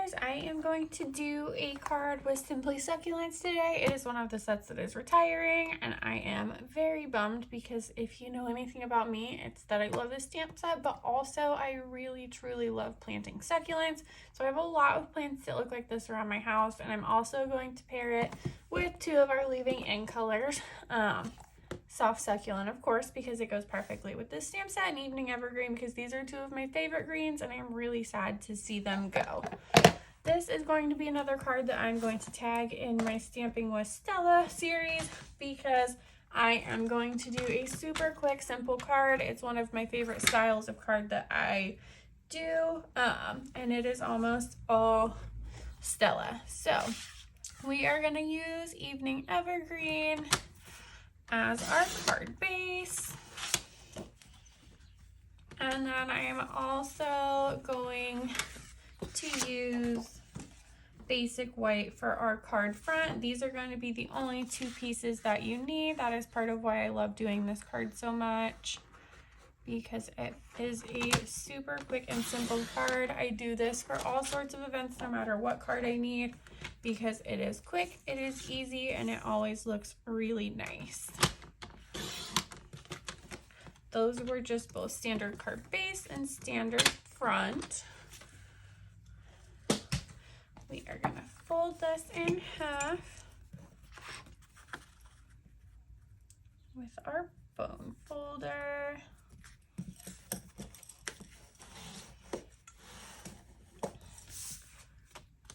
guys, I am going to do a card with Simply Succulents today. It is one of the sets that is retiring, and I am very bummed because if you know anything about me, it's that I love this stamp set, but also I really truly love planting succulents. So I have a lot of plants that look like this around my house, and I'm also going to pair it with two of our leaving in colors. Soft Succulent, of course, because it goes perfectly with this stamp set, and Evening Evergreen because these are two of my favorite greens and I'm really sad to see them go. This is going to be another card that I'm going to tag in my Stamping with Stella series because I am going to do a super quick, simple card. It's one of my favorite styles of card that I do, and it is almost all Stella. So we are going to use Evening Evergreen as our card base, and then I am also going to use basic white for our card front. These are going to be the only two pieces that you need. That is part of why I love doing this card so much, because it is a super quick and simple card. I do this for all sorts of events no matter what card I need because it is quick, it is easy, and it always looks really nice. Those were just both standard card base and standard front. We are going to fold this in half with our bone folder.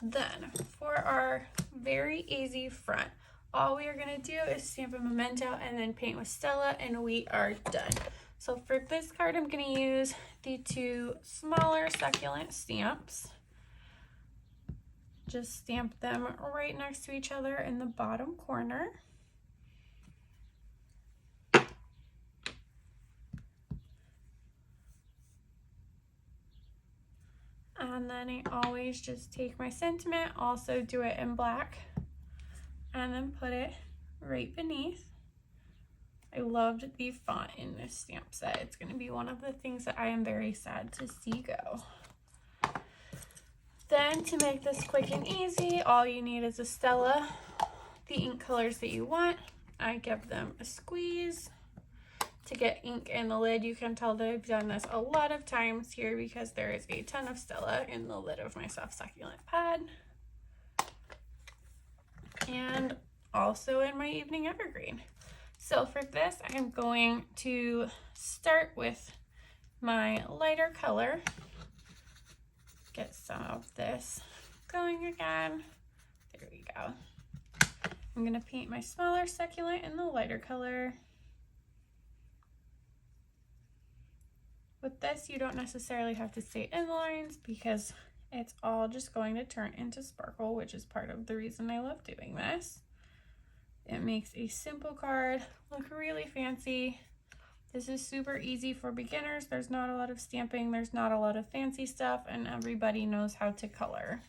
Then for our very easy front, all we are going to do is stamp a memento and then paint with Stella, and we are done. So for this card, I'm going to use the two smaller succulent stamps. Just stamp them right next to each other in the bottom corner. And then I always just take my sentiment, also do it in black, and then put it right beneath. I loved the font in this stamp set. It's going to be one of the things that I am very sad to see go. Then to make this quick and easy, all you need is a Stella, the ink colors that you want. I give them a squeeze to get ink in the lid. You can tell that I've done this a lot of times here because there is a ton of Stella in the lid of my soft succulent pad. And also in my Evening Evergreen. So for this, I'm going to start with my lighter color. Get some of this going again. There we go. I'm going to paint my smaller succulent in the lighter color. With this, you don't necessarily have to stay in lines because it's all just going to turn into sparkle, which is part of the reason I love doing this. It makes a simple card look really fancy. This is super easy for beginners. There's not a lot of stamping, there's not a lot of fancy stuff, and everybody knows how to color.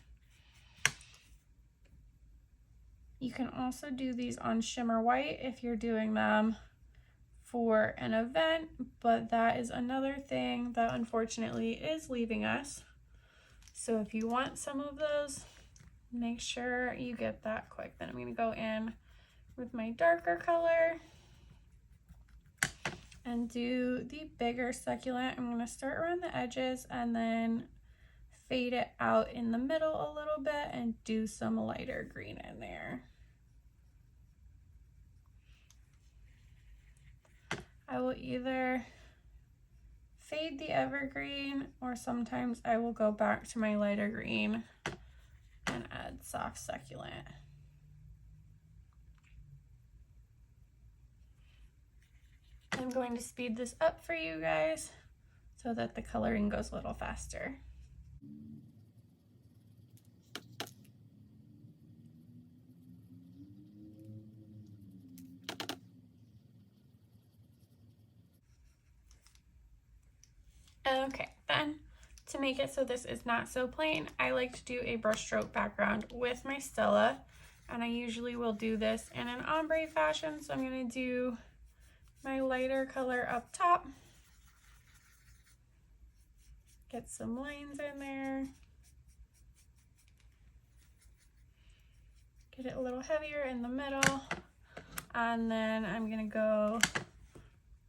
You can also do these on shimmer white if you're doing them for an event, but that is another thing that unfortunately is leaving us. So if you want some of those, make sure you get that quick. Then I'm going to go in with my darker color and do the bigger succulent. I'm going to start around the edges and then fade it out in the middle a little bit and do some lighter green in there. I will either fade the evergreen or sometimes I will go back to my lighter green and add soft succulent. I'm going to speed this up for you guys so that the coloring goes a little faster. Okay, then to make it so this is not so plain, I like to do a brushstroke background with my Stella, and I usually will do this in an ombre fashion. So I'm going to do my lighter color up top, get some lines in there, get it a little heavier in the middle, and then I'm gonna go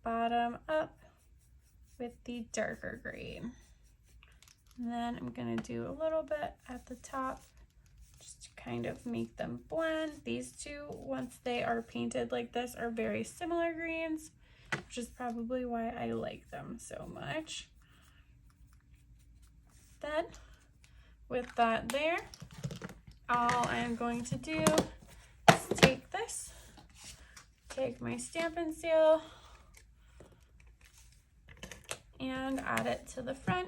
bottom up with the darker green. And then I'm gonna do a little bit at the top just to kind of make them blend. These two, once they are painted like this, are very similar greens, which is probably why I like them so much. Then, with that there, all I am going to do is take this, take my Stampin' Seal, and add it to the front.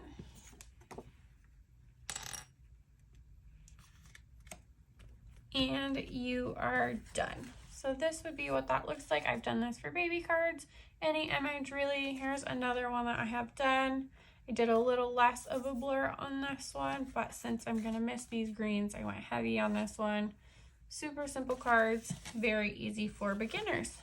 And you are done. So this would be what that looks like. I've done this for baby cards, any image really. Here's another one that I have done. I did a little less of a blur on this one, but since I'm gonna miss these greens, I went heavy on this one. Super simple cards, very easy for beginners.